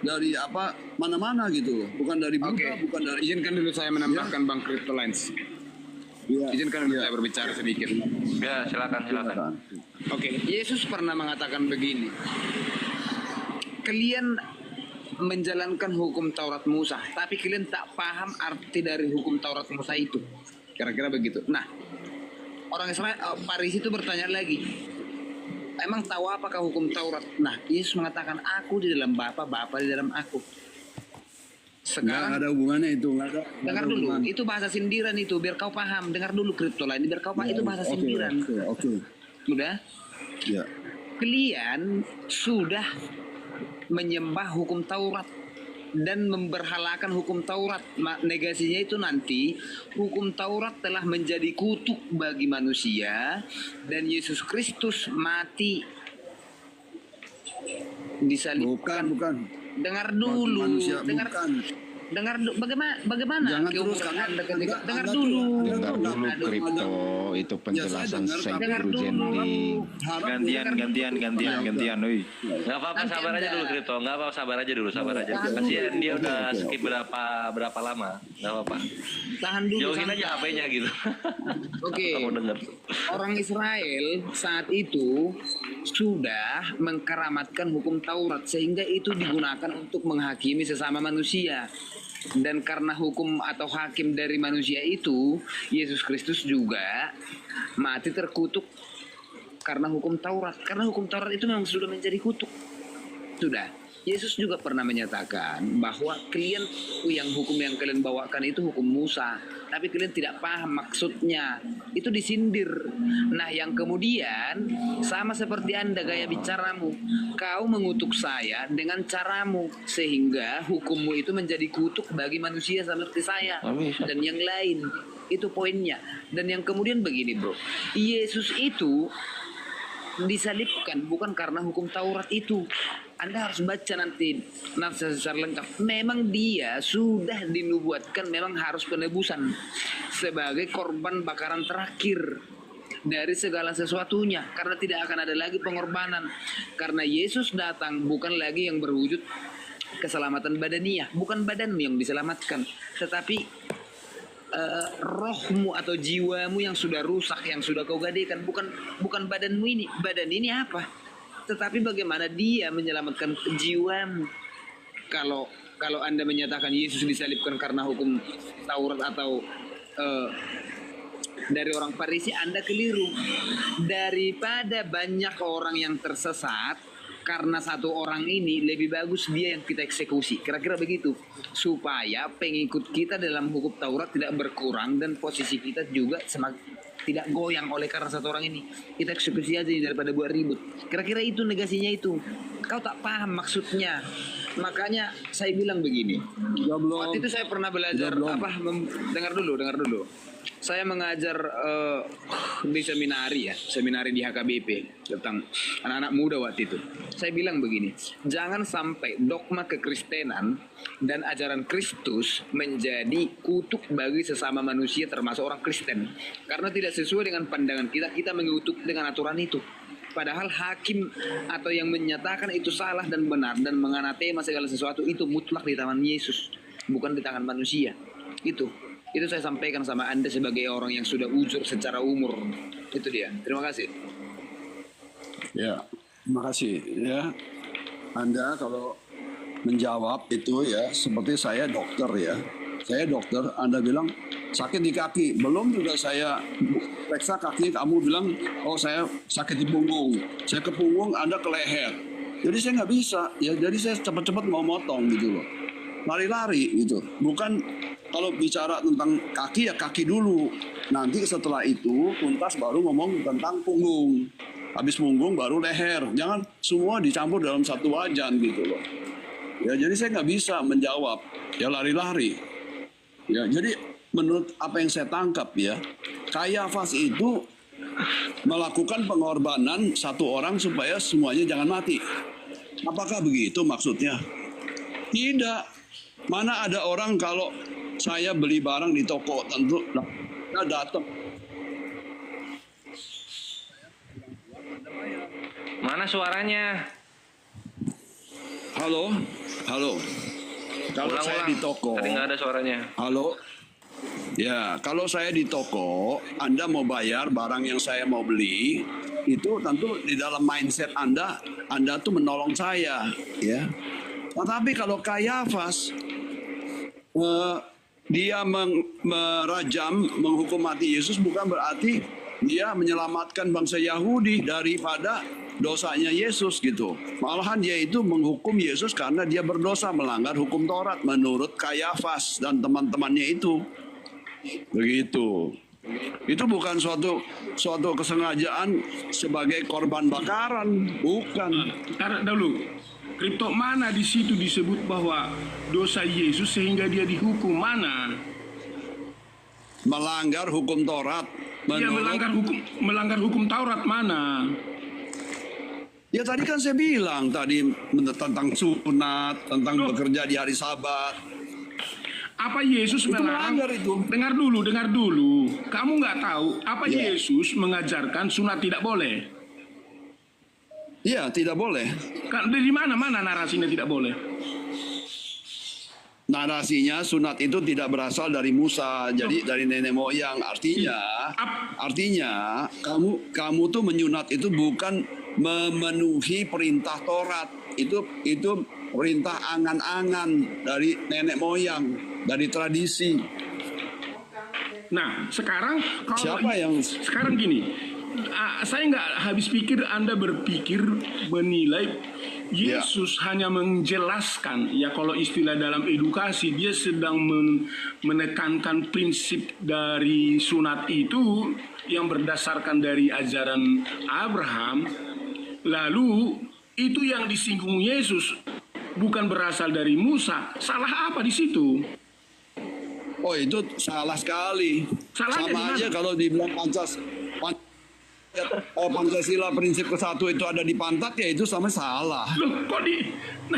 dari apa mana-mana gitu loh. Bukan dari Buddha, bukan dari. Izinkan dulu saya menambahkan Bang Crypto Lines. Ya. Izinkan dulu saya berbicara sedikit. Ya, silakan. Oke, Yesus pernah mengatakan begini. Kalian menjalankan hukum Taurat Musa, tapi kalian tak paham arti dari hukum Taurat Musa itu. Kira-kira begitu. Nah, orang Israel, Farisi itu bertanya lagi, emang tahu apakah hukum Taurat? Nah, Yesus mengatakan, aku di dalam Bapa, Bapa di dalam aku. Sekarang nggak ada hubungannya itu, nggak ada. Dengar dulu, itu bahasa sindiran itu, biar kau paham. Dengar dulu Crypto Line, biar kau paham, itu bahasa sindiran. Oke. Sudah? Ya. Kalian sudah menyembah hukum Taurat dan memberhalakan hukum Taurat. Negasinya itu nanti hukum Taurat telah menjadi kutuk bagi manusia dan Yesus Kristus mati disalibkan. Bukan. Dengar dulu, Manusia, dengar bagaimana Jangan keumuran teruskan. Anda ketika dengar Anda dulu. Dengar dulu Crypto, itu penjelasan saya Guru Jendi. Gantian, oi. Enggak apa-apa, sabar aja dulu Crypto. Enggak apa-apa, sabar aja dulu. Kasihan dia udah skip berapa lama. Enggak apa-apa. Tahan dulu. Jauhin aja HP-nya gitu. Oke. Kamu dengar. Orang Israel saat itu sudah mengkeramatkan hukum Taurat sehingga itu digunakan untuk menghakimi sesama manusia. Dan karena hukum atau hakim dari manusia itu, Yesus Kristus juga mati terkutuk karena hukum Taurat. Karena hukum Taurat itu memang sudah menjadi kutuk. Sudah. Yesus juga pernah menyatakan bahwa kalian yang hukum yang kalian bawakan itu hukum Musa, tapi kalian tidak paham maksudnya. Itu disindir. Nah, yang kemudian sama seperti Anda gaya bicaramu. Kau mengutuk saya dengan caramu sehingga hukummu itu menjadi kutuk bagi manusia seperti saya dan yang lain. Itu poinnya. Dan yang kemudian begini, Bro. Yesus itu disalibkan bukan karena hukum Taurat itu. Anda harus baca nanti secara lengkap. Memang dia sudah dinubuatkan memang harus penebusan sebagai korban bakaran terakhir dari segala sesuatunya, karena tidak akan ada lagi pengorbanan. Karena Yesus datang bukan lagi yang berwujud keselamatan badaniah, bukan badanmu yang diselamatkan, tetapi rohmu atau jiwamu yang sudah rusak, yang sudah kau gadaikan, bukan badanmu ini. Badan ini apa? Tetapi bagaimana dia menyelamatkan jiwamu. Kalau Anda menyatakan Yesus disalibkan karena hukum Taurat atau dari orang Farisi, Anda keliru. Daripada banyak orang yang tersesat karena satu orang ini, lebih bagus dia yang kita eksekusi. Kira-kira begitu. Supaya pengikut kita dalam hukum Taurat tidak berkurang dan posisi kita juga semakin tidak goyang oleh karena satu orang ini. Kita eksekusi aja daripada buat ribut. Kira-kira itu negasinya itu. Kau tak paham maksudnya. Makanya saya bilang begini. Waktu itu saya pernah belajar dengar dulu. Saya mengajar di seminari di HKBP tentang anak-anak muda waktu itu. Saya bilang begini, jangan sampai dogma kekristenan dan ajaran Kristus menjadi kutuk bagi sesama manusia termasuk orang Kristen. Karena tidak sesuai dengan pandangan kita mengutuk dengan aturan itu. Padahal hakim atau yang menyatakan itu salah dan benar dan menganatema segala sesuatu itu mutlak di tangan Yesus, bukan di tangan manusia. Itu saya sampaikan sama Anda sebagai orang yang sudah ujur secara umur. Itu dia. Terima kasih. Ya, terima kasih ya. Anda kalau menjawab itu ya seperti saya dokter ya. Saya dokter, Anda bilang sakit di kaki. Belum juga saya periksa kaki, kamu bilang, oh saya sakit di punggung. Saya ke punggung, Anda ke leher. Jadi saya nggak bisa. Ya, jadi saya cepat-cepat mau motong gitu loh. Lari-lari gitu. Bukan kalau bicara tentang kaki ya kaki dulu. Nanti setelah itu tuntas baru ngomong tentang punggung. Habis punggung baru leher. Jangan semua dicampur dalam satu wajan gitu loh. Ya jadi saya nggak bisa menjawab. Ya lari-lari. Ya jadi menurut apa yang saya tangkap ya, Kayafas itu melakukan pengorbanan satu orang supaya semuanya jangan mati. Apakah begitu maksudnya? Tidak. Mana ada orang kalau saya beli barang di toko tentu kita datang. Mana suaranya? Halo? Halo. Kalau saya Ulang-ulang. di toko, Tadi nggak ada suaranya. halo. Ya, kalau saya di toko, Anda mau bayar barang yang saya mau beli, itu tentu di dalam mindset Anda tuh menolong saya, ya. Tetapi kalau Kayafas, dia merajam, menghukum mati Yesus bukan berarti dia menyelamatkan bangsa Yahudi daripada dosanya Yesus gitu. Malahan dia itu menghukum Yesus karena dia berdosa melanggar hukum Taurat menurut Kayafas dan teman-temannya itu. Begitu. Itu bukan suatu kesengajaan sebagai korban bakaran, bukan. Taruh dulu. Kripto, mana di situ disebut bahwa dosa Yesus sehingga dia dihukum? Mana? Melanggar hukum Taurat Dia melanggar hukum Taurat mana? Ya tadi kan saya bilang tadi tentang sunat, tentang bekerja di hari Sabat. Apa Yesus Itu melarang? melanggar itu. Dengar dulu. Kamu nggak tahu apa Ya. Yesus mengajarkan sunat tidak boleh? Iya, tidak boleh. Kan dari mana narasinya tidak boleh? Narasinya sunat itu tidak berasal dari Musa, jadi dari nenek moyang. Artinya kamu tuh menyunat itu bukan memenuhi perintah Taurat. Itu perintah angan-angan dari nenek moyang, dari tradisi. Nah, sekarang sekarang gini, saya nggak habis pikir Anda berpikir menilai Yesus hanya menjelaskan, ya kalau istilah dalam edukasi dia sedang menekankan prinsip dari sunat itu yang berdasarkan dari ajaran Abraham, lalu itu yang disinggung Yesus bukan berasal dari Musa. Salah apa di situ? Oh itu salah sekali. Salahnya Sama di mana? aja kalau dibilang Pancasila prinsip ke-1 itu ada di pantat, ya itu sama salah. Loh, kok di... Nah,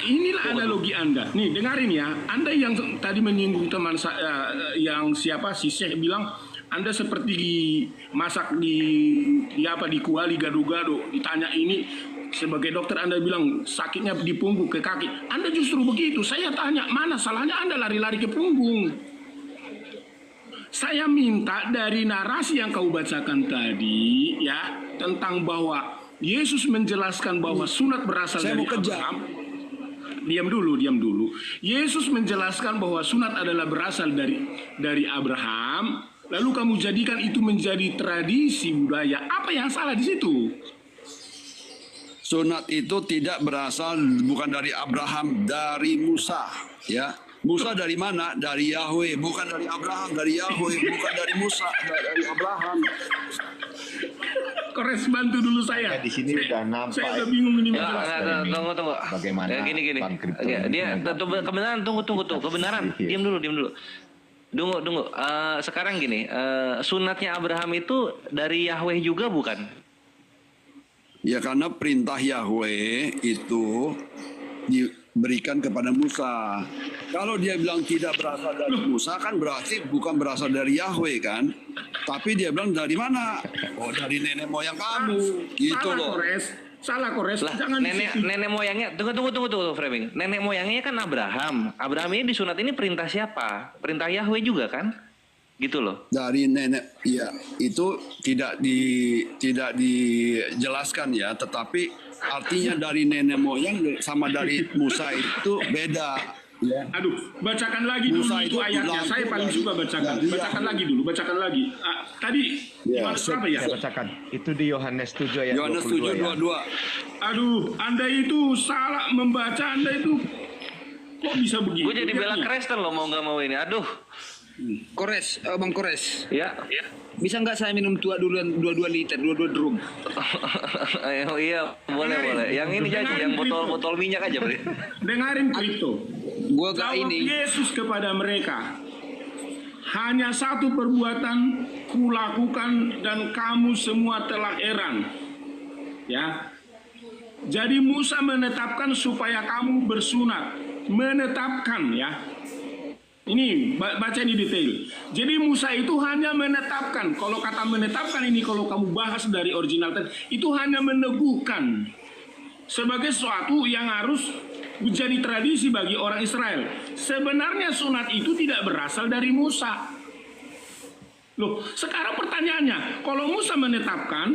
inilah analogi Anda. Nih, dengarin ya. Anda yang tadi menyinggung teman saya, yang siapa, si Syekh bilang, Anda seperti masak di kuali gado-gado. Ditanya ini, sebagai dokter Anda bilang, sakitnya di punggung ke kaki. Anda justru begitu. Saya tanya, mana salahnya Anda lari-lari ke punggung? Saya minta dari narasi yang kau bacakan tadi, ya, tentang bahwa Yesus menjelaskan bahwa sunat berasal Saya dari mau kejar. Abraham. Diam dulu. Yesus menjelaskan bahwa sunat adalah berasal dari Abraham. Lalu kamu jadikan itu menjadi tradisi budaya. Apa yang salah di situ? Sunat itu tidak berasal, bukan dari Abraham, dari Musa, ya. Musa dari mana? Dari Yahweh, bukan dari Abraham, dari Yahweh, bukan dari Musa, dari Abraham. Kores, bantu dulu saya. Di sini udah nampak. Saya udah bingung ini Ya, menjelaskan. tunggu. Bagaimana Ya, gini. Bang Kripto Ya, dia menanggapi? kebenaran, tunggu. Kebenaran. Iya. Diam dulu. Tunggu. Sekarang gini, sunatnya Abraham itu dari Yahweh juga bukan? Ya karena perintah Yahweh itu diberikan kepada Musa. Kalau dia bilang tidak berasal dari Musa, kan berarti bukan berasal dari Yahweh kan? Tapi dia bilang dari mana? Oh dari nenek moyang kamu, gitu loh. Salah Kores. Lah, Jangan di situ. nenek moyangnya, tunggu framing. Nenek moyangnya kan Abraham. Abraham ini disunat ini perintah siapa? Perintah Yahweh juga kan? Gitu loh. Dari nenek, ya itu tidak dijelaskan ya, tetapi artinya dari nenek moyang sama dari Musa itu beda. Ya. Aduh, bacakan lagi dulu Musa itu itu ayatnya. bilang Saya paling dari- suka bacakan. dari Bacakan Yahweh. bacakan lagi. Tadi Ya, gimana berapa ya? Saya bacakan. Itu di Yohanes 7 ayat Yohanes 22 ya. 7:22. Aduh, Anda itu salah membaca. Anda itu kok bisa begitu? Gue jadi bela Ya? Kristen loh mau nggak mau ini. Aduh. Kores, Bang Kores. Ya. Bisa nggak saya minum tua duluan 22 liter, 22 drum? Oh, iya, boleh. Yang ini jadi yang botol minyak aja beri. Dengarin Kripto. Gua gak Jawab ini. Yesus kepada mereka. Hanya satu perbuatan kulakukan dan kamu semua telah heran. Ya. Jadi Musa menetapkan supaya kamu bersunat. Menetapkan ya. Ini baca ini detail. Jadi Musa itu hanya menetapkan. Kalau kata menetapkan ini kalau kamu bahas dari original teks, itu hanya meneguhkan sebagai sesuatu yang harus menjadi tradisi bagi orang Israel. Sebenarnya sunat itu tidak berasal dari Musa. Loh, sekarang pertanyaannya, kalau Musa menetapkan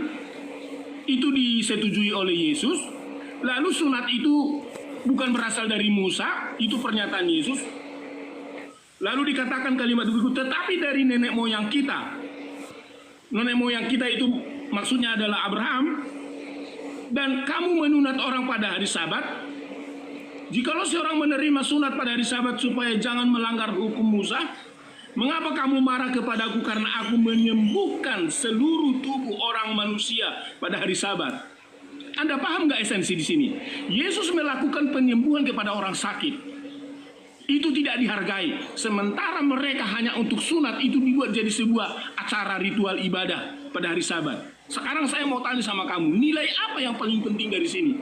itu disetujui oleh Yesus, lalu sunat itu bukan berasal dari Musa, itu pernyataan Yesus. Lalu dikatakan kalimat berikut, tetapi dari nenek moyang kita. Nenek moyang kita itu maksudnya adalah Abraham. Dan kamu menunat orang pada hari Sabat. Jikalau seorang menerima sunat pada hari Sabat supaya jangan melanggar hukum Musa, mengapa kamu marah kepadaku karena aku menyembuhkan seluruh tubuh orang manusia pada hari Sabat? Anda paham nggak esensi di sini? Yesus melakukan penyembuhan kepada orang sakit. Itu tidak dihargai. Sementara mereka hanya untuk sunat itu dibuat jadi sebuah acara ritual ibadah pada hari Sabat. Sekarang saya mau tanya sama kamu, nilai apa yang paling penting dari sini?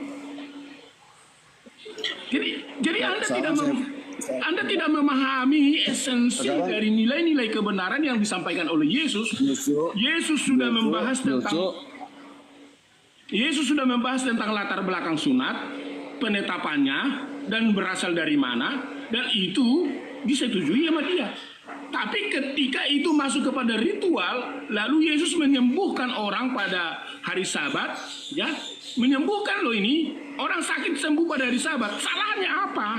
Jadi Anda tidak memahami esensi dari nilai-nilai kebenaran yang disampaikan oleh Yesus. Yesus sudah membahas tentang latar belakang sunat, penetapannya dan berasal dari mana, dan itu disetujui sama dia. Tapi ketika itu masuk kepada ritual, lalu Yesus menyembuhkan orang pada hari Sabat, ya, menyembuhkan loh ini, orang sakit sembuh pada hari Sabat. Salahnya apa?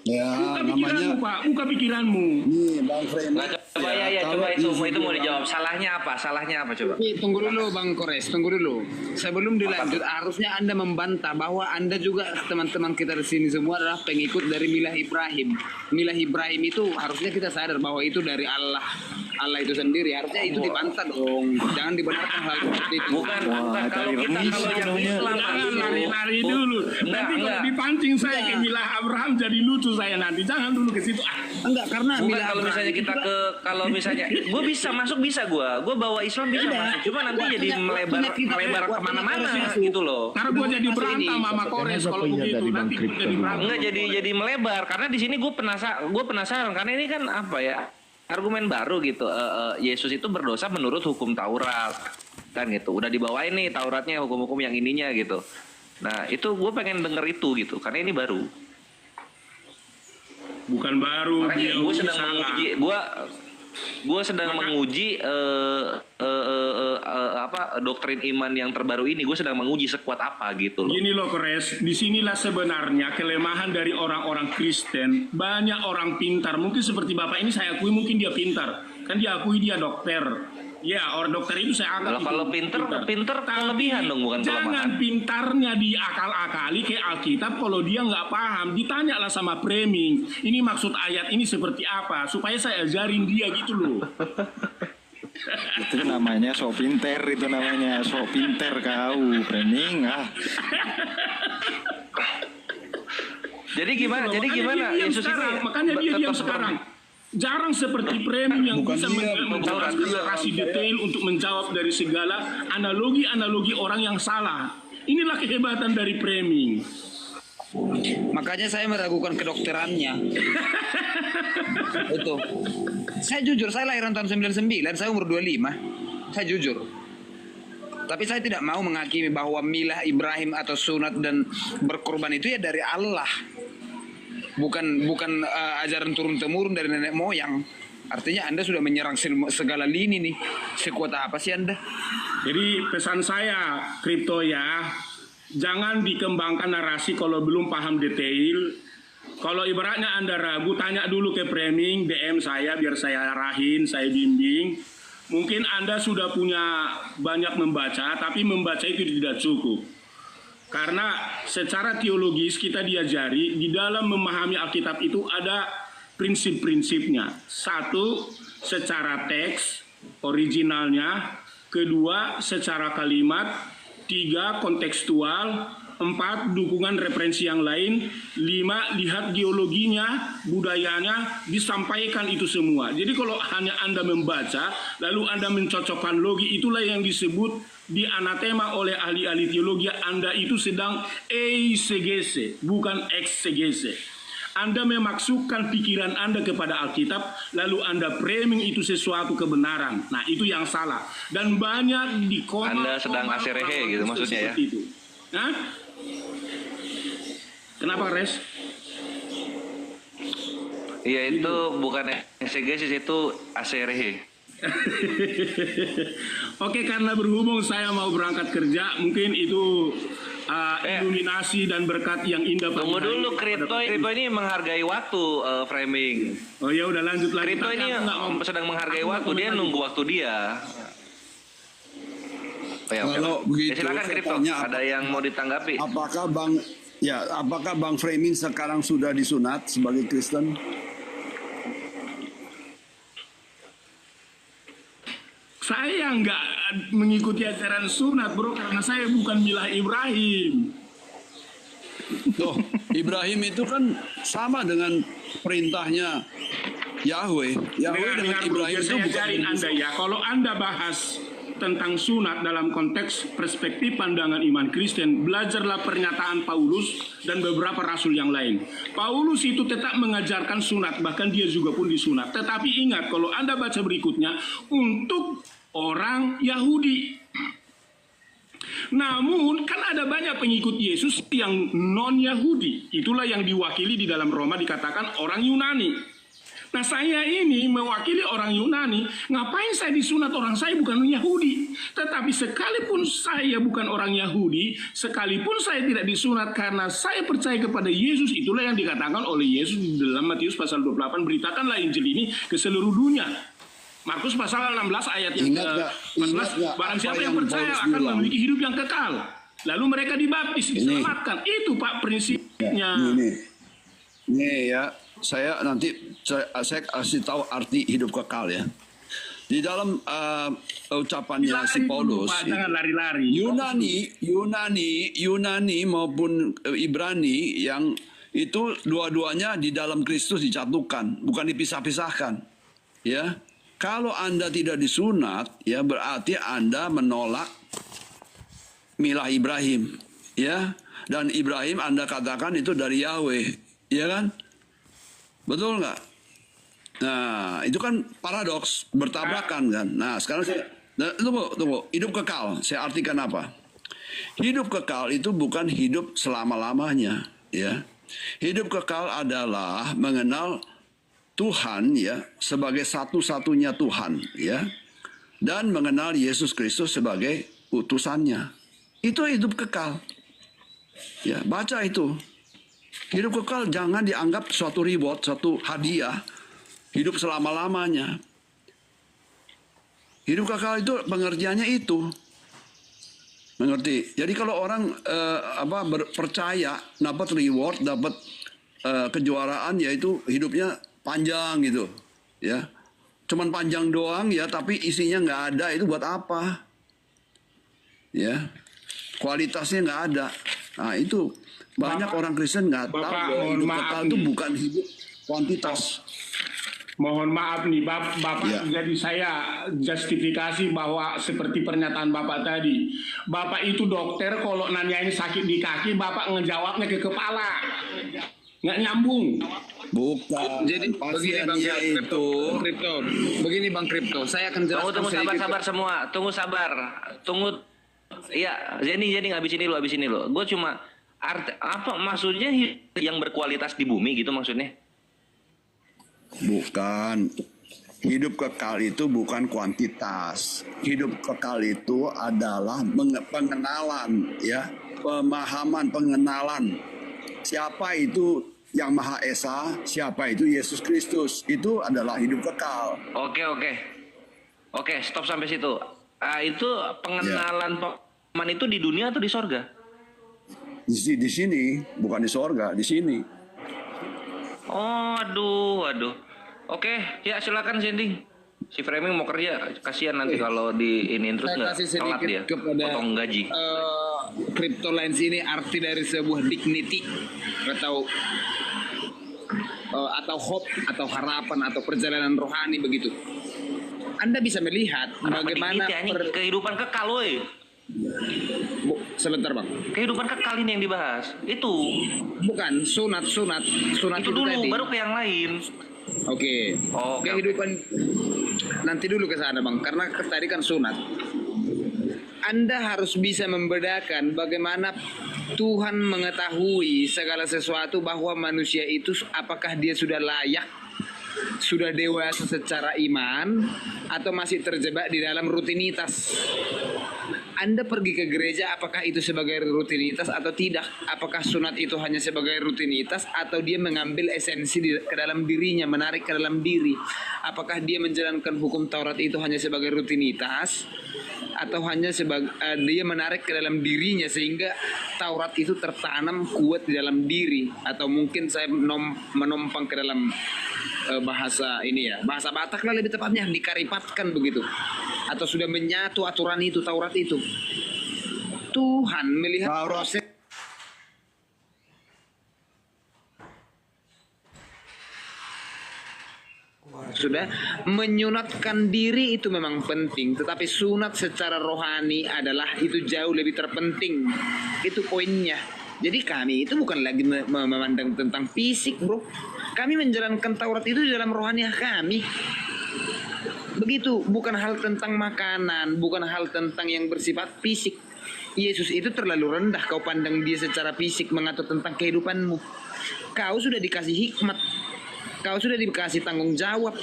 Ya, Buka namanya pikiranmu, Pak, buka pikiranmu. nih Bang Frema. Nah, coba coba itu mau dijawab. Salahnya apa? Salahnya apa coba? Tapi tunggu dulu Bang Kores, tunggu dulu. Sebelum dilanjut, harusnya Anda membantah bahwa Anda juga teman-teman kita di sini semua adalah pengikut dari Milah Ibrahim. Milah Ibrahim itu harusnya kita sadar bahwa itu dari Allah. Allah itu sendiri, harusnya itu dibantah dong. Jangan dibenarkan hal seperti itu. Bukan kalau yang Islam Jangan lari-lari dulu. Nanti kalau dipancing saya ke Milah Abraham jadi lucu saya nanti. Jangan dulu ke situ. Enggak, karena Bukan Milah kalau Abraham misalnya itu kita juga- kalau misalnya gue bisa masuk bisa gue bawa Islam bisa Tidak. masuk, cuma nanti jadi melebar kemana-mana gitu loh. Karena gue jadi Masuk berantem ini. sama Kores kalau begitu nanti jadi berantem. Enggak jadi melebar karena di sini gue penasaran karena ini kan apa ya, argumen baru gitu. Yesus itu berdosa menurut hukum Taurat kan gitu, udah dibawain nih Tauratnya, hukum-hukum yang ininya gitu. Nah itu gue pengen denger itu gitu karena ini baru. Bukan baru, dia Makanya gue sedang salah. menguji, gue sedang menguji doktrin iman yang terbaru ini. Gue sedang menguji sekuat apa gitu loh. Gini loh Kores, disinilah sebenarnya kelemahan dari orang-orang Kristen. Banyak orang pintar, mungkin seperti Bapak ini saya akui mungkin dia pintar. Kan dia akui dia dokter. Ya, orang dokter itu saya anggap Kalau itu pinter kelebihan dong, bukan Jangan kelemahan. pintarnya diakal-akali kayak Alkitab kalau dia nggak paham. Ditanyalah sama framing, ini maksud ayat ini seperti apa, supaya saya ajarin dia gitu loh. Itu namanya sok pinter, itu namanya sok pinter kau, Prening Jadi gimana? Makanya dia diam Yesus sekarang, itu makanya dia diam tetap sekarang. Jarang seperti framing yang Bukan bisa dia, menjelaskan narasi detail untuk menjawab dari segala analogi-analogi orang yang salah. Inilah kehebatan dari framing. Makanya saya meragukan kedokterannya. Itu. Saya jujur, saya lahiran tahun 99, saya umur 25. Saya jujur. Tapi saya tidak mau menghakimi bahwa milah Ibrahim atau sunat dan berkorban itu ya dari Allah. Bukan ajaran turun-temurun dari nenek moyang. Artinya Anda sudah menyerang segala lini nih. Sekuat apa sih Anda? Jadi pesan saya, kripto ya, jangan dikembangkan narasi kalau belum paham detail. Kalau ibaratnya Anda ragu, tanya dulu ke framing, DM saya biar saya arahin, saya bimbing. Mungkin Anda sudah punya banyak membaca, tapi membaca itu tidak cukup. Karena secara teologis kita diajari di dalam memahami Alkitab itu ada prinsip-prinsipnya. Satu, secara teks originalnya. Kedua, secara kalimat. Tiga, kontekstual. 4, dukungan referensi yang lain. 5, lihat geologinya, budayanya, disampaikan itu semua. Jadi kalau hanya Anda membaca, lalu Anda mencocokkan logi, itulah yang disebut di anatema oleh ahli-ahli teologi. Anda itu sedang eisegese, bukan eksegese. Anda memasukkan pikiran Anda kepada Alkitab, lalu Anda framing itu sesuatu kebenaran. Nah, itu yang salah. Dan banyak di Anda sedang aserehe gitu maksudnya ya? Itu. Hah? Kenapa, Res? Iya itu bukan exegesis, itu aserehe. Oke, karena berhubung saya mau berangkat kerja, mungkin itu iluminasi dan berkat yang indah. Tunggu pagi hari dulu, kepada kripto ini menghargai waktu, framing. Oh ya udah lanjut lagi. Kripto Tapi ini aku nggak mau- sedang menghargai aku nggak waktu, komen dia lagi. nunggu waktu dia. Ya, oke. Kalau Ya, begitu, silakan saya kripto, tanya, ada yang mau ditanggapi? apakah Bang Framing sekarang sudah disunat sebagai Kristen? Saya nggak mengikuti ajaran sunat, bro, karena saya bukan milah Ibrahim. Tuh, Ibrahim itu kan sama dengan perintahnya Yahweh. Yahweh dengan Dengar, bro, Ibrahim itu saya bukan ajarin Anda ya, kalau Anda bahas tentang sunat dalam konteks perspektif pandangan iman Kristen, belajarlah pernyataan Paulus dan beberapa rasul yang lain. Paulus itu tetap mengajarkan sunat, bahkan dia juga pun disunat. Tetapi ingat, kalau Anda baca berikutnya, untuk orang Yahudi. Namun kan ada banyak pengikut Yesus yang non-Yahudi. Itulah yang diwakili di dalam Roma dikatakan orang Yunani. Nah, saya ini mewakili orang Yunani. Ngapain saya disunat? Orang saya bukan Yahudi. Tetapi sekalipun saya bukan orang Yahudi, sekalipun saya tidak disunat karena saya percaya kepada Yesus, itulah yang dikatakan oleh Yesus di dalam Matius pasal 28, beritakanlah Injil ini ke seluruh dunia. Markus pasal 16 ayat yang ke-14, barang siapa yang percaya akan memiliki hidup yang kekal. Lalu mereka dibaptis, diselamatkan. Itu Pak prinsipnya. Ini ya, saya kasih tahu arti hidup kekal ya. Di dalam ucapannya si Paulus, Pak, jangan lari-lari. Yunani maupun Ibrani yang itu dua-duanya di dalam Kristus dijatuhkan, bukan dipisah-pisahkan. Ya. Kalau Anda tidak disunat, ya berarti Anda menolak milah Ibrahim, ya. Dan Ibrahim Anda katakan itu dari Yahweh, ya kan? Betul nggak? Nah, itu kan paradoks, bertabrakan kan. Nah, sekarang tunggu. Hidup kekal, saya artikan apa? Hidup kekal itu bukan hidup selama-lamanya, ya. Hidup kekal adalah mengenal Tuhan ya sebagai satu-satunya Tuhan ya, dan mengenal Yesus Kristus sebagai utusannya. Itu hidup kekal. Ya, baca itu. Hidup kekal jangan dianggap suatu reward, suatu hadiah. Hidup selama-lamanya. Hidup kekal itu pengertiannya itu. Mengerti? Jadi kalau orang percaya dapat reward, dapat kejuaraan, yaitu hidupnya panjang gitu, ya. Cuman panjang doang ya, tapi isinya nggak ada, itu buat apa? Ya, kualitasnya nggak ada. Nah itu banyak orang Kristen nggak tahu bahwa hidup kekal itu bukan hidup kuantitas. Mohon maaf nih, Bapak Ya. jadi saya justifikasi bahwa seperti pernyataan Bapak tadi. Bapak itu dokter, kalau nanyain sakit di kaki, Bapak ngejawabnya ke kepala. Nggak nyambung. Bukan. Jadi begini Bang Kripto. Begini Bang Kripto, saya akan jelaskan Tunggu sedikit. sabar semua. Tunggu. Iya, Jenny ngabisin dulu. Gue cuma apa maksudnya yang berkualitas di bumi gitu maksudnya? Bukan. Hidup kekal itu bukan kuantitas. Hidup kekal itu adalah pengenalan, ya, pemahaman, pengenalan. Siapa itu yang Maha Esa, siapa itu Yesus Kristus. Itu adalah hidup kekal. Oke, stop sampai situ. Itu pengenalan pemahaman itu di dunia atau di sorga? Di sini, bukan di sorga, di sini. Oh, aduh. Oke, ya silakan Sandy. Si Framing mau kerja, kasihan nanti kalau di ini terus Saya nggak kasih telat sedikit dia, kepada potong gaji. CryptoLens ini arti dari sebuah dignity atau hope atau harapan atau perjalanan rohani begitu. Anda bisa melihat bagaimana kehidupan kekal, woi. Sebentar Bang. Kehidupan kekal ini yang dibahas. Itu Bukan sunat itu dulu tadi. baru ke yang lain. Oke. Kehidupan nanti dulu ke sana Bang, karena tadi kan sunat. Anda harus bisa membedakan bagaimana Tuhan mengetahui segala sesuatu bahwa manusia itu apakah dia sudah layak, sudah dewasa secara iman, atau masih terjebak di dalam rutinitas. Anda pergi ke gereja, apakah itu sebagai rutinitas atau tidak? Apakah sunat itu hanya sebagai rutinitas atau dia mengambil esensi ke dalam dirinya, menarik ke dalam diri? Apakah dia menjalankan hukum Taurat itu hanya sebagai rutinitas atau hanya sebagai dia menarik ke dalam dirinya sehingga Taurat itu tertanam kuat di dalam diri? Atau mungkin saya menompang ke dalam bahasa ini ya, bahasa Batak lah lebih tepatnya, dikaripatkan begitu, atau sudah menyatu aturan itu, Taurat itu. Tuhan melihat Taurat. proses sudah menyunatkan diri itu memang penting, tetapi sunat secara rohani adalah itu jauh lebih terpenting. Itu poinnya. Jadi kami itu bukan lagi memandang tentang fisik, bro. Kami menjalankan Taurat itu di dalam rohaniah kami. Begitu, bukan hal tentang makanan, bukan hal tentang yang bersifat fisik. Yesus itu terlalu rendah kau pandang dia secara fisik mengatur tentang kehidupanmu. Kau sudah dikasih hikmat, kau sudah dikasih tanggung jawab,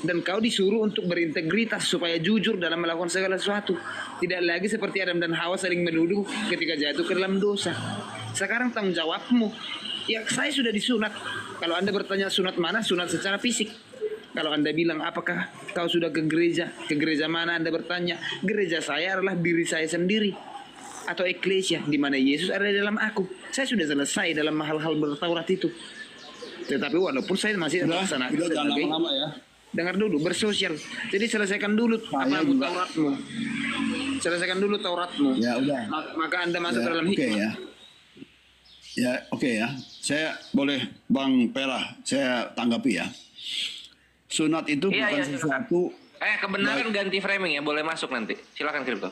dan kau disuruh untuk berintegritas supaya jujur dalam melakukan segala sesuatu. Tidak lagi seperti Adam dan Hawa saling menuduh ketika jatuh ke dalam dosa. Sekarang tanggung jawabmu. Ya, saya sudah disunat. Kalau Anda bertanya sunat mana? Sunat secara fisik. Kalau Anda bilang apakah kau sudah ke gereja mana? Anda bertanya, gereja saya adalah diri saya sendiri, atau eklesia di mana Yesus ada di dalam aku. Saya sudah selesai dalam hal-hal bertaurat itu. Tetapi walaupun saya masih melaksanakan Udah jangan sebagai- lama-lama ya. dengar dulu, bersosial. Jadi selesaikan dulu apa juga. Tauratmu. Selesaikan dulu Tauratmu. Ya udah. Maka Anda masuk Ya, ke dalam oke hikmat. ya. Ya, oke ya. Saya boleh Bang Pera, saya tanggapi ya. Sunat itu Iya, bukan iya, silakan. sesuatu Kebenaran ganti framing ya, boleh masuk nanti. Silakan Kripto.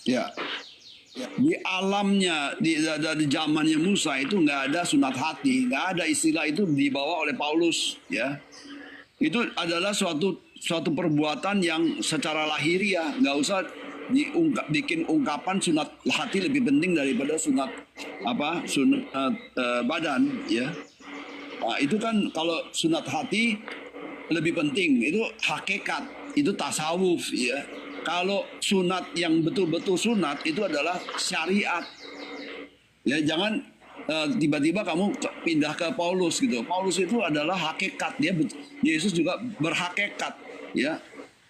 ya. Di alamnya di zamannya Musa itu nggak ada sunat hati, nggak ada istilah itu dibawa oleh Paulus ya. Itu adalah suatu perbuatan yang secara lahiriah, nggak usah bikin ungkapan sunat hati lebih penting daripada sunat badan ya. Nah, itu kan kalau sunat hati lebih penting, itu hakikat, itu tasawuf ya. Kalau sunat yang betul-betul sunat itu adalah syariat. Ya, jangan tiba-tiba kamu pindah ke Paulus gitu. Paulus itu adalah hakikat, Yesus juga berhakikat ya.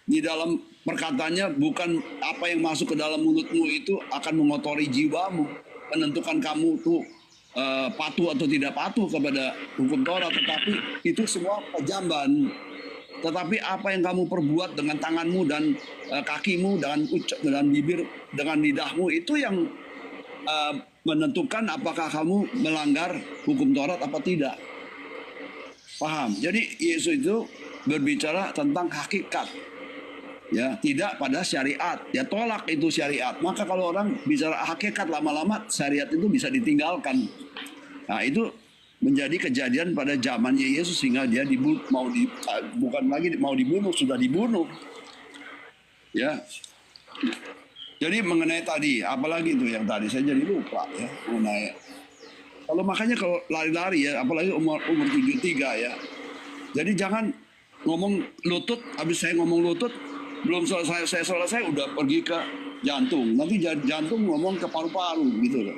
Di dalam perkataannya, bukan apa yang masuk ke dalam mulutmu itu akan mengotori jiwamu, menentukan kamu tuh patuh atau tidak patuh kepada hukum Taurat, tetapi itu semua pejamban. Tetapi apa yang kamu perbuat dengan tanganmu dan kakimu, dengan bibir, dengan lidahmu, itu yang menentukan apakah kamu melanggar hukum Taurat apa tidak. Paham? Jadi Yesus itu berbicara tentang hakikat, ya, tidak pada syariat. Ya, tolak itu syariat. Maka kalau orang bicara hakikat, lama-lama syariat itu bisa ditinggalkan. Nah, itu menjadi kejadian pada zamannya Yesus, sehingga dia bukan lagi mau dibunuh, sudah dibunuh. Ya. Jadi mengenai tadi, apalagi itu yang tadi saya jadi lupa ya, mengenai makanya kalau lari-lari ya, apalagi umur 73 ya. Jadi jangan ngomong lutut, habis saya ngomong lutut belum saya selesai udah pergi ke jantung. Nanti jantung ngomong ke paru-paru gitu loh.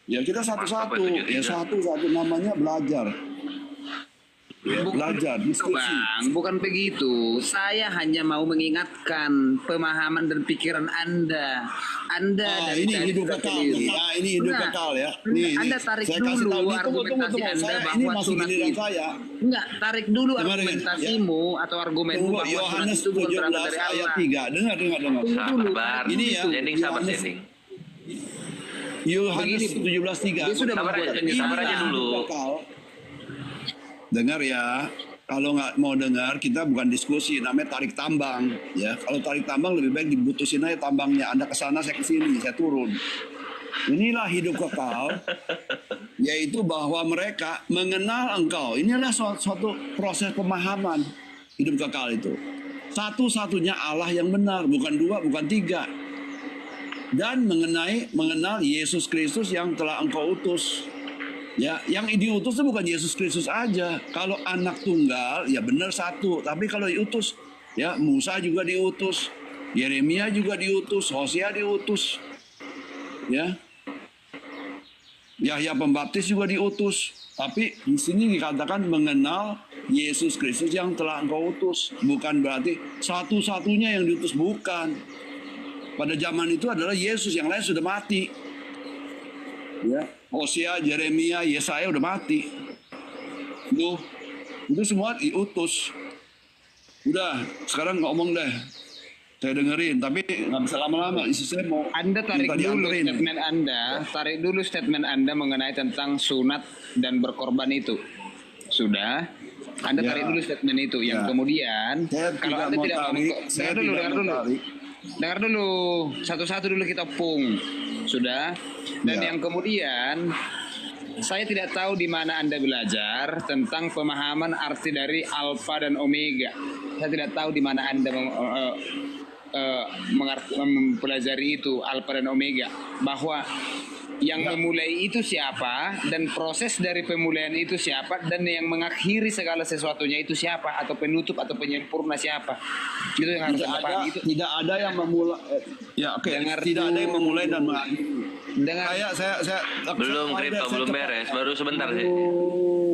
Ya kita satu-satu, ya satu-satu, namanya belajar. Ya, belajar, diskusi. Bang, bukan begitu. Saya hanya mau mengingatkan pemahaman dan pikiran Anda. Anda dari ini tadi hidup sudah kekal. keliru. Nah, ini hidup Enggak. kekal ya. Anda tarik saya kasih dulu tahu nih, argumentasi Anda saya, ini bahwa masih sunat giliran itu. saya. Enggak, tarik dulu Dengar, argumentasimu atau argumenmu Tunggu, bahwa sunat Yohanes itu bukan berangkat 17 dari ayat Allah. 3. Dengar. Sabar. Ini ya, Jending, sabar Yohanes- Jending. Yohanes Begini, 17:3. dia sudah Sabar membuat aja, penyesalan. sabar aja dulu. Dengar ya. Kalau nggak mau dengar, kita bukan diskusi, namanya tarik tambang. Ya, kalau tarik tambang lebih baik diputusin aja tambangnya. Anda ke sana, saya ke sini, saya turun. Inilah hidup kekal, yaitu bahwa mereka mengenal Engkau. Inilah suatu proses pemahaman hidup kekal itu. Satu-satunya Allah yang benar, bukan dua, bukan tiga. dan mengenal Yesus Kristus yang telah engkau utus. Ya, yang diutus itu bukan Yesus Kristus aja. Kalau anak tunggal, ya benar satu. Tapi kalau diutus, ya Musa juga diutus, Yeremia juga diutus, Hosea diutus, ya, Yahya Pembaptis juga diutus. Tapi di sini dikatakan mengenal Yesus Kristus yang telah engkau utus. Bukan berarti satu-satunya yang diutus, bukan. Pada zaman itu adalah Yesus, yang lain sudah mati. Ya, Hosea, Yeremia, Yesaya udah mati. Itu semua diutus. Udah, sekarang ngomong deh. Saya dengerin, tapi nggak bisa lama-lama. Isi saya mau Anda tarik minta dulu dianterin. statement Anda mengenai tentang sunat dan berkorban itu. Sudah. Anda Ya. tarik dulu statement itu. Yang Ya. kemudian, Saya kalau tidak Anda mau tidak tarik, saya tidak dengar mau dulu. tarik. Dengar dulu, satu-satu dulu kita pung. Sudah. Dan Ya. yang kemudian, saya tidak tahu di mana Anda belajar tentang pemahaman arti dari alfa dan omega. Saya tidak tahu di mana Anda mempelajari itu alfa dan omega, bahwa yang memulai itu siapa dan proses dari pemulihan itu siapa dan yang mengakhiri segala sesuatunya itu siapa, atau penutup atau penyempurna siapa. Itu yang harus Anda pahami. Itu Tidak ada yang memulai. Ya, oke. Dengar Tidak ada yang dulu. memulai dan mengakhiri. dengan Saya Belum saya- kripto, saya belum cepat. beres, baru sebentar sih.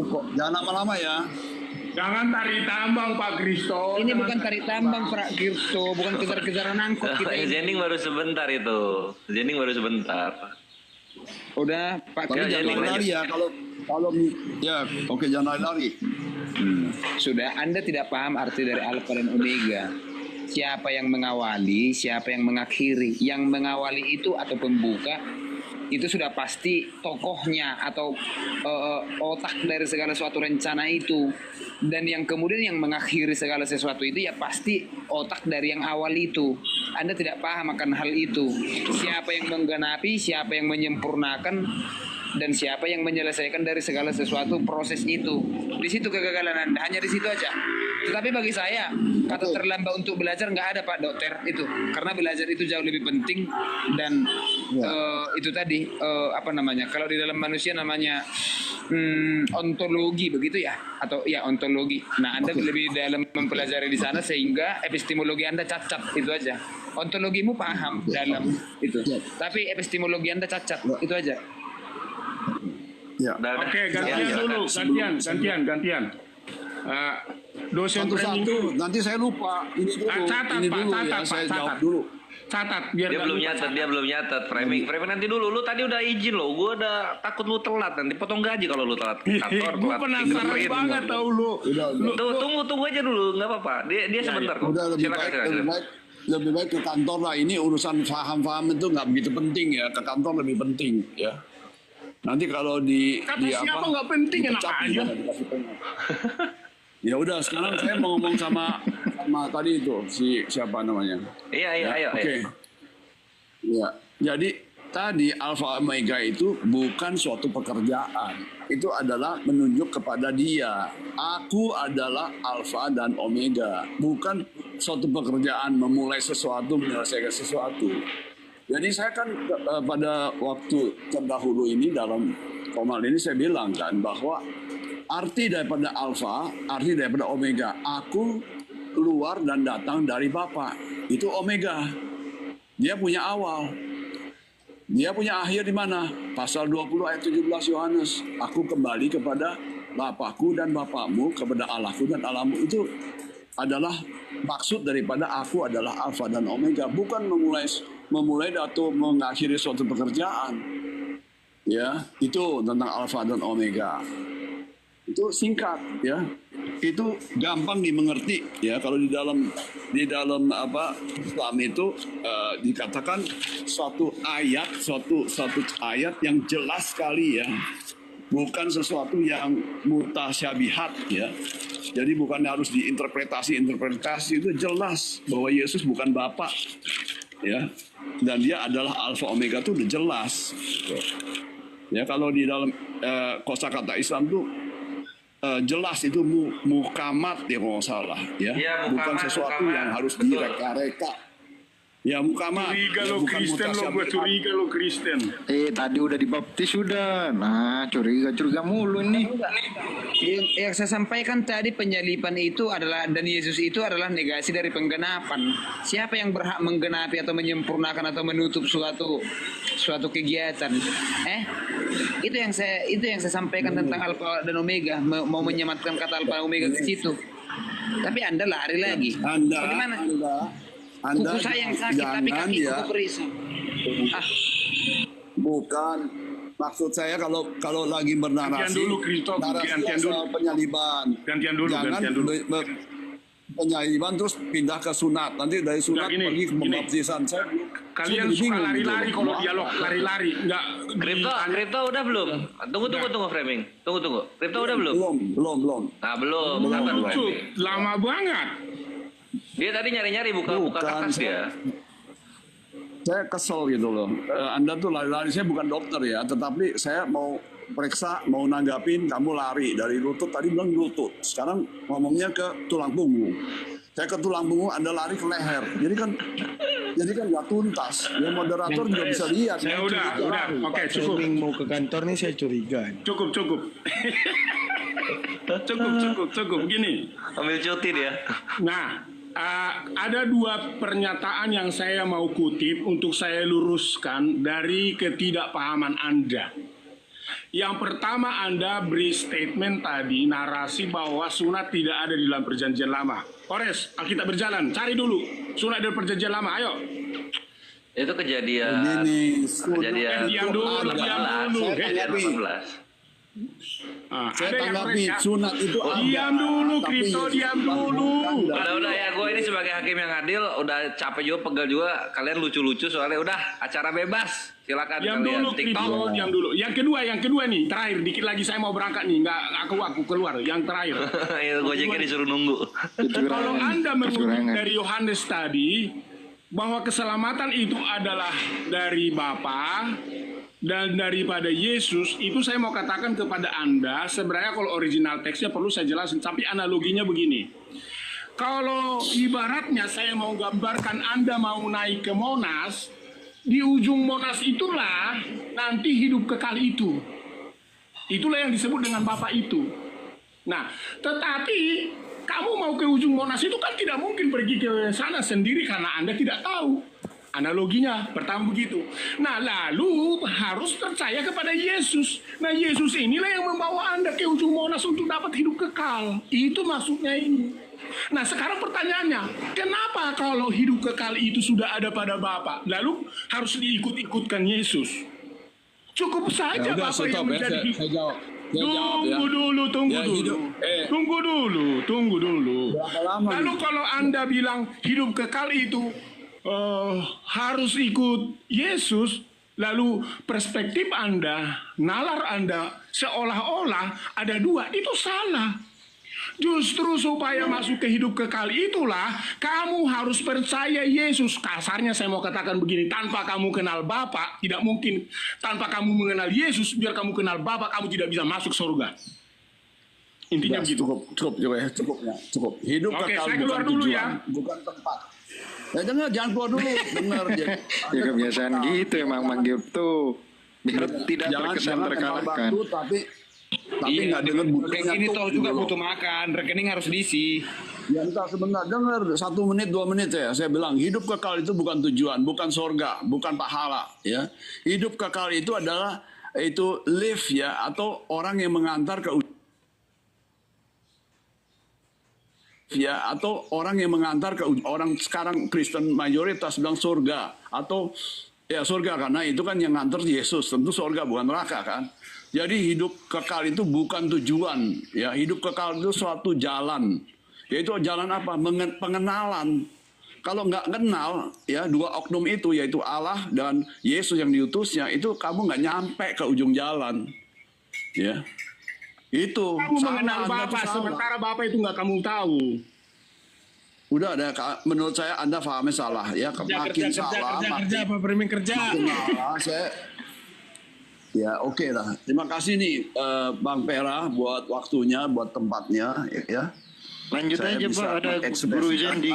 Kok jangan lama-lama ya. Jangan tarik tambang Pak Kristo. ini Jangan bukan tarik tambang Pak Kirto, bukan kejar-kejaran angkut kita ini. Zending baru sebentar itu. Zending baru sebentar. Udah Pak Tapi Ya, Kirto, jangan lanjut. lari ya kalau ya oke jangan lari. sudah. Anda tidak paham arti dari alfa dan omega. Siapa yang mengawali, siapa yang mengakhiri. Yang mengawali itu atau pembuka itu sudah pasti tokohnya atau otak dari segala suatu rencana itu. Dan yang kemudian yang mengakhiri segala sesuatu itu ya pasti otak dari yang awal itu. Anda tidak paham akan hal itu. Siapa yang menggenapi, siapa yang menyempurnakan, dan siapa yang menyelesaikan dari segala sesuatu proses itu. Di situ kegagalan Anda, hanya di situ aja. Tetapi bagi saya, kata terlambat untuk belajar nggak ada Pak Dokter itu. Karena belajar itu jauh lebih penting dan itu tadi apa namanya? Kalau di dalam manusia namanya ontologi begitu ya, atau ya ontologi. Nah, Anda lebih dalam mempelajari di sana sehingga epistemologi Anda cacat, itu aja. Ontologimu paham dalam itu, tapi epistemologi Anda cacat, itu aja. Ya. Udah, udah. Oke, gantian Ya, dulu, silakan. gantian. Dosen training Satu-satu, nanti saya lupa. Ini dulu, catat, ini Pak, dulu catat, ya, Pak, saya catat. jawab dulu. catat biar Dia nggak belum lupa, nyatet, catat. dia belum nyatet. Framing nanti dulu. Lu tadi udah izin lo. Gua udah takut lu telat nanti potong gaji kalau lu telat ke kantor, Gue telat penasaran fingerprint. banget tau lu. Udah. Tunggu aja dulu, nggak apa-apa. Dia sebentar kok. Udah lebih Silakan, baik, silakan. lebih baik ke kantor lah. Ini urusan faham-faham itu nggak begitu penting ya. Ke kantor lebih penting ya. Nanti kalau Kata di siapa nggak penting, enak dipecat aja. juga, dikasih pengen. Ya udah, sekarang saya mau ngomong sama tadi itu siapa namanya? Iya, ayo. Oke. Ya, jadi tadi Alfa Omega itu bukan suatu pekerjaan. Itu adalah menunjuk kepada dia. Aku adalah Alfa dan Omega. Bukan suatu pekerjaan memulai sesuatu, menyelesaikan sesuatu. Jadi saya kan pada waktu terdahulu ini dalam komal ini saya bilang kan bahwa arti daripada Alfa, arti daripada Omega. Aku keluar dan datang dari Bapa. Itu Omega. Dia punya awal. Dia punya akhir di mana? Pasal 20 ayat 17 Yohanes. Aku kembali kepada Bapakku dan Bapakmu, kepada Allahku dan Allahmu. Itu adalah maksud daripada aku adalah Alfa dan Omega. Bukan memulai atau mengakhiri suatu pekerjaan. Ya, itu tentang Alfa dan Omega. Itu singkat ya. Itu gampang dimengerti ya. Kalau di dalam apa Islam itu dikatakan suatu ayat yang jelas sekali ya. Bukan sesuatu yang mutasyabihat ya. Jadi bukan harus diinterpretasi itu jelas bahwa Yesus bukan Bapa ya. Dan dia adalah Alfa Omega itu udah jelas. Ya kalau di dalam kosakata Islam tuh jelas itu mukamat ya kalau nggak salah ya, Iya, bukan mukamat, sesuatu mukamat. yang harus Betul. direka-reka Ya Muhammad. Curiga Ya, lo bukan Kristen, lo mutasyabih. gue curiga lo Kristen. Tadi udah dibaptis sudah. Nah, curiga-curiga mulu nih. Yang saya sampaikan tadi penyalipan itu adalah dan Yesus itu adalah negasi dari penggenapan. Siapa yang berhak menggenapi atau menyempurnakan atau menutup suatu kegiatan? Itu yang saya sampaikan tentang Alfa dan Omega, mau menyematkan kata Alfa dan Omega ke situ. Tapi Anda lari lagi. Bagaimana? Anda Kuku saya yang sakit tapi jangan kakiku ya. berisik. Bukan. Maksud saya kalau lagi bernarasi, Gantian dulu, Kristo. narasi Gantian dulu. soal penyaliban. Gantian dulu, Jangan gantian dulu. penyaliban terus pindah ke sunat. Nanti dari sunat Nggak, gini, pergi ke gini. pembaptisan. Kalian jadi suka bingung lari-lari gitu. kalau dialog lari-lari, enggak Kripto udah belum? Tunggu framing. Tunggu. Kripto udah belum? Belum. Nah, belum. Sabar lucu, framing. lama banget. Dia tadi nyari-nyari buka Bukan, kertas dia. Saya kesel gitu loh. Anda tuh lari-lari, saya bukan dokter ya, tetapi saya mau periksa, mau nanggapin, kamu lari dari lutut, tadi bilang lutut. Sekarang ngomongnya ke tulang punggung. Saya ke tulang punggung, Anda lari ke leher. Jadi kan nggak tuntas. Ya moderator juga bisa lihat. Ya udah, oke, cukup. Framing mau ke kantor nih saya curiga. Cukup. cukup. Gini. Ambil cuti dia. Nah, ada dua pernyataan yang saya mau kutip untuk saya luruskan dari ketidakpahaman Anda. Yang pertama, Anda beri statement tadi, narasi bahwa sunat tidak ada di dalam perjanjian lama. Ores, Alkitab berjalan, cari dulu sunat dari perjanjian lama, ayo. Itu kejadian. Begini, Kejadian. Diam dulu. Kejadian 18. Saya tanggapi sunat itu ada. Diam dulu, tapi Kristo, Yesus diam dulu. Udah ya, gue ini sebagai hakim yang adil udah capek juga, pegel juga. Kalian lucu-lucu soalnya udah acara bebas. Silakan Diam kalian dulu, TikTok. Kristo, diam dulu. Yang kedua nih, terakhir. Dikit lagi saya mau berangkat nih, nggak aku keluar. Yang terakhir. Ya, Gojeknya disuruh nunggu. Kalau Anda mengutip Kecurangan. dari Yohanes tadi bahwa keselamatan itu adalah dari Bapa dan daripada Yesus, itu saya mau katakan kepada Anda, sebenarnya kalau original teksnya perlu saya jelasin, tapi analoginya begini. Kalau ibaratnya saya mau gambarkan Anda mau naik ke Monas, di ujung Monas itulah nanti hidup kekal itu. Itulah yang disebut dengan Bapa itu. Nah, tetapi kamu mau ke ujung Monas itu kan tidak mungkin pergi ke sana sendiri karena Anda tidak tahu. Analoginya pertama begitu. Nah, lalu harus percaya kepada Yesus. Nah, Yesus inilah yang membawa Anda ke ujung Monas untuk dapat hidup kekal. Itu maksudnya ini. Nah, sekarang pertanyaannya, kenapa kalau hidup kekal itu sudah ada pada Bapa, lalu harus diikut-ikutkan Yesus? Cukup saja Ya udah, Bapa stop yang ya, menjadi saya jawab. Tunggu dulu. Tunggu dulu. Berapa lama Lalu nih? kalau Anda bilang hidup kekal itu harus ikut Yesus, lalu perspektif Anda, nalar Anda seolah-olah ada dua, itu salah. Justru supaya masuk ke hidup kekal itulah kamu harus percaya Yesus. Kasarnya saya mau katakan begini, tanpa kamu kenal Bapa tidak mungkin. Tanpa kamu mengenal Yesus, biar kamu kenal Bapa, kamu tidak bisa masuk surga. Intinya Udah, begitu. Cukup. Hidup Oke, kekal saya bukan keluar dulu tujuan, ya. bukan tempat. Ya jangan keluar dulu, benar. Ya kebiasaan gitu emang manggil tuh. Biar tidak terkesan kenal terkalahkan. waktu, tapi Iya, nggak dengar buktinya ini tuh, toh juga gitu loh. butuh makan, rekening harus diisi. Ya entah sebentar, dengar 1 menit 2 menit ya. Saya bilang hidup kekal itu bukan tujuan, bukan sorga, bukan pahala. Ya, hidup kekal itu adalah live ya, atau orang yang mengantar ke orang sekarang Kristen mayoritas bilang surga atau ya surga karena itu kan yang nganter Yesus, tentu surga bukan neraka kan. Jadi hidup kekal itu bukan tujuan, ya hidup kekal itu suatu jalan. Yaitu jalan apa? Pengenalan. Kalau nggak kenal, ya dua oknum itu yaitu Allah dan Yesus yang diutusnya, itu kamu nggak nyampe ke ujung jalan, ya. Itu Kamu salah, mengenal Anda tuh Bapa, salah. sementara Bapa itu nggak kamu tahu. Udah ada, menurut saya Anda pahamnya salah, ya. Makin salah, Pak Priming kerja. makin salah. Ya oke lah. Terima kasih nih Bang Pera buat waktunya, buat tempatnya, ya. Lanjut Saya aja bisa Pak, ada mengekspresikan. Guru Zendi.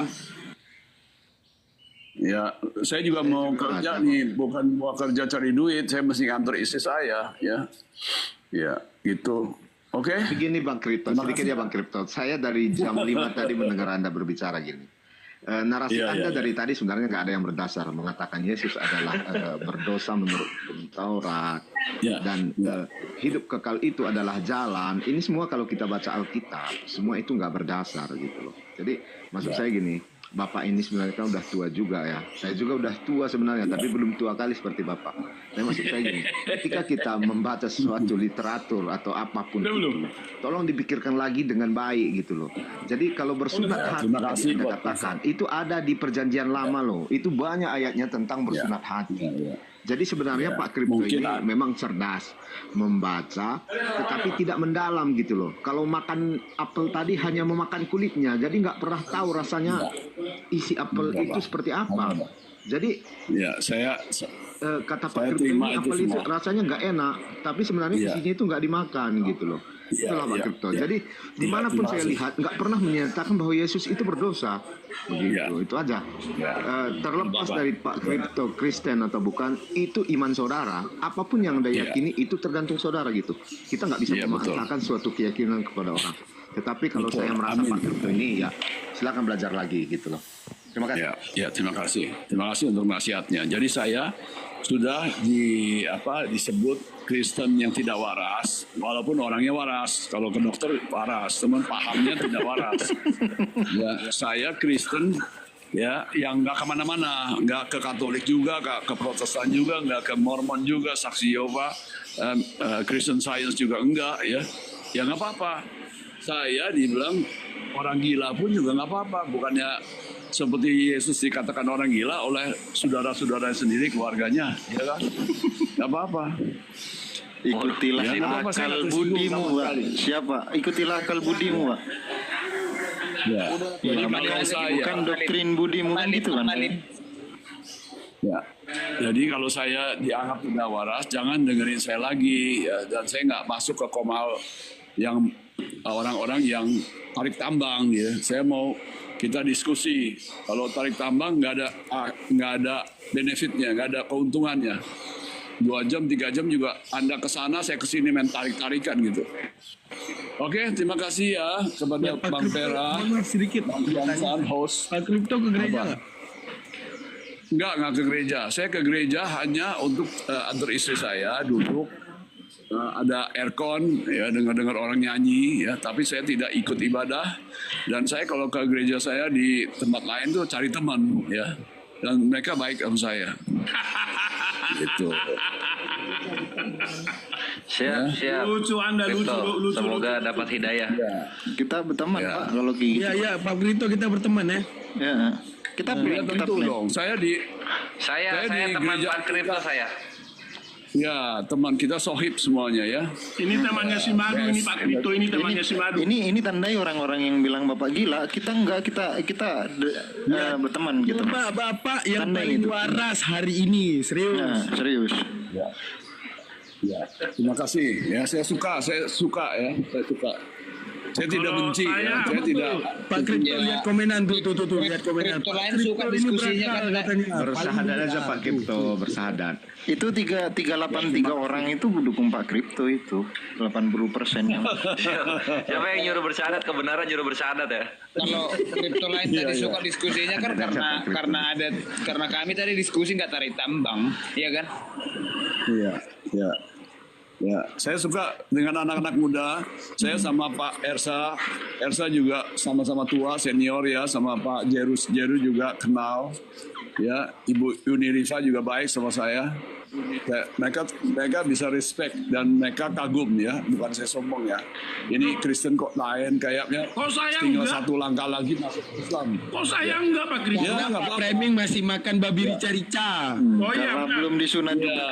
Ya, saya juga mau kerja nih, bukan mau kerja cari duit, saya mesti ngantor istri saya, ya. Ya, gitu. Oke? Begini Bang Kripto, Terima sedikit kasih. ya Bang Kripto. Saya dari jam 5 tadi mendengar Anda berbicara gini. Narasi Iya, Anda iya, dari tadi sebenarnya nggak ada yang berdasar. Mengatakan Yesus adalah berdosa menurut Taurat. Ya, Dan hidup kekal itu adalah jalan. Ini semua kalau kita baca Alkitab, semua itu nggak berdasar gitu loh. Jadi maksud saya gini, Bapak ini sebenarnya kan udah tua juga ya. Saya juga udah tua sebenarnya, tapi belum tua kali seperti Bapak. Tapi maksud saya gini, ketika kita membaca suatu literatur atau apapun itu, tolong dipikirkan lagi dengan baik gitu loh. Jadi kalau bersunat hati, terima kasih Anda buat katakan, itu ada di perjanjian lama loh. Itu banyak ayatnya tentang bersunat hati. ya. Jadi sebenarnya Pak Kripto Mungkin ini memang cerdas membaca, tetapi tidak mendalam gitu loh. Kalau makan apel tadi hanya memakan kulitnya, jadi nggak pernah tahu rasanya isi apel itu seperti apa. Jadi Ya, saya kata Pak Saya Kripto terima ini itu apel itu semua. rasanya nggak enak, tapi sebenarnya Iya. isinya itu nggak dimakan gitu loh. Iya, Itulah Pak iya, Kripto. iya. Jadi dimanapun terima saya kasih. lihat nggak pernah menyatakan bahwa Yesus itu berdosa. Begitu, Iya. itu aja. Iya. Terlepas Bapak. dari Pak Kripto Kristen atau bukan, itu iman saudara. Apapun yang Anda Iya. yakini itu tergantung saudara gitu. Kita nggak bisa Iya, betul. memaksakan suatu keyakinan kepada orang. Tetapi kalau Betul. saya merasa Amin. Pak Kripto ini ya silakan belajar lagi gitu loh. Terima kasih. Ya, terima kasih. Terima kasih untuk nasihatnya. Jadi saya sudah disebut Kristen yang tidak waras, walaupun orangnya waras. Kalau ke dokter waras, teman pahamnya tidak waras. Ya, saya Kristen ya yang nggak kemana-mana, nggak ke Katolik juga, nggak ke Protestan juga, nggak ke Mormon juga, Saksi Yehova, Christian Science juga enggak ya. Ya nggak apa-apa. Saya dibilang orang gila pun juga nggak apa-apa. Bukannya seperti Yesus dikatakan orang gila oleh saudara-saudara sendiri, keluarganya, ya kan? Nggak apa-apa. Ikutilah Ya, nggak apa-apa, saya akal nggak tersinggung budimu, sama Pak. sekali. Siapa? Ikutilah akal budimu, Pak. Ya. Jadi kalau saya, Bukan doktrin budimu kan gitu kan? ya. Jadi kalau saya dianggap tidak waras, jangan dengerin saya lagi. Ya. Dan saya nggak masuk ke komal yang orang-orang yang tarik tambang. Ya. Saya mau kita diskusi. Kalau tarik tambang nggak ada benefitnya, nggak ada keuntungannya. 2 jam, 3 jam juga Anda ke sana, saya ke sini main tarik-tarikan gitu. Oke, terima kasih ya kepada Bang Pera, sedikit Bang Jansan, host. Pak Kripto ke gereja nggak? Enggak ke gereja. Saya ke gereja hanya untuk antar istri saya duduk. Ada aircon, ya dengar-dengar orang nyanyi, ya. Tapi saya tidak ikut ibadah. Dan saya kalau ke gereja saya di tempat lain tuh cari teman, ya. Dan mereka baik sama saya. Gitu. Siap. Lucu Anda, lucu, Kripto, lucu. semoga lucu. dapat hidayah. Ya. Kita berteman, Ya. Pak, kalau kayak gitu. Iya Pak Kripto kita berteman ya. Ya. Kita Ya, plan, kita tentu plan. dong. Saya di Saya di teman gereja Pak Kripto saya. ya teman kita sohib semuanya ya. Ini temannya si Madu, ini Pak Kripto, ini temannya si Madu. Ini tandai orang-orang yang bilang Bapak gila, kita enggak, kita berteman gitu. Bapak yang Tandai paling itu. waras hari ini, serius. Nah, serius. Ya, terima kasih. Ya, saya suka ya. Saya suka. Saya tidak Kalau benci, ya. saya- Saya tidak. Pak Kripto lihat komenan tuh lihat komenan. Kripto Pak lain Kripto suka ini diskusinya berakal kan, katanya. Bersahadat aja Pak Kripto, bersahadat. Itu 383 orang itu dukung Pak Kripto itu 80% yang Siapa yang nyuruh bersyahadat? Kebenaran nyuruh bersyahadat ya? Kalau Kripto lain tadi suka diskusinya kan karena kami tadi diskusi nggak tarik tambang, iya kan? Iya. Ya, saya suka dengan anak-anak muda. Saya sama Pak Ersa. Ersa juga sama-sama tua, senior ya, sama Pak Jeru juga kenal. Ya, Ibu Yuni Rifa juga baik sama saya. Mereka bisa respect dan mereka kagum ya, bukan saya sombong ya. Ini Kristen kok lain kayaknya. Kok saya tinggal enggak? 1 langkah lagi masuk Islam. Kok saya enggak Pak Kripto? Ya, nggak Pak apa-apa. Framing masih makan babi rica-rica. Oh iya, karena benar. belum disunat juga.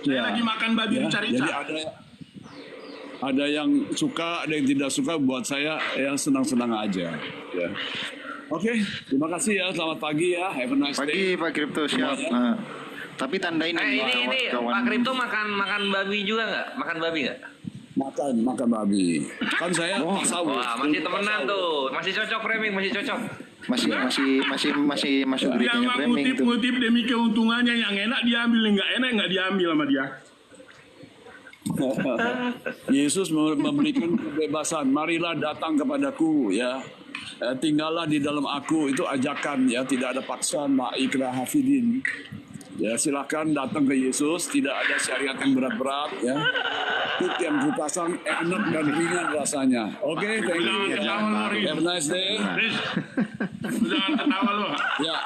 Saya lagi makan babi rica-rica. Jadi ada yang suka, ada yang tidak suka. Buat saya ya senang-senang aja. Ya. Oke, terima kasih ya. Selamat pagi ya. Have a nice day. Pagi Pak Kripto siap. Nah, tapi tandain ini Pak Kripto makan babi juga nggak? Makan babi nggak? Makan babi. Kan saya tasawuf. Wah, masih temenan tuh. Masih cocok framing, masih cocok. masih masuk Dia gereja mah framing tuh. ngutip demi keuntungannya, yang enak diambil, yang nggak enak nggak diambil sama dia. Yesus memberikan kebebasan. Marilah datang kepadaku ya. Tinggallah di dalam aku, itu ajakan ya, tidak ada paksaan, ma'ikra hafidin. Ya, silakan datang ke Yesus, tidak ada syariat yang berat-berat ya. Itu yang kupasang enak dan ringan rasanya. Oke, thank you. Jangan ketawa lo, Riz. Have a nice day. Riz, jangan ketawa lo. Ya.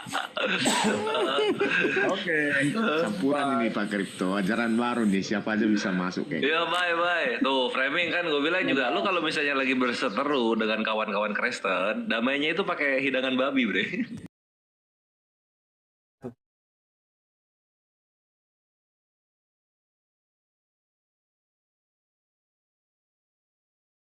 Oke. Campuran ini Pak Kripto, ajaran baru nih, siapa aja bisa masuk kayak. Iya, bye. Tuh, framing kan gue bilang juga, lu kalau misalnya lagi berseteru dengan kawan-kawan Kristen, damainya itu pakai hidangan babi, bre.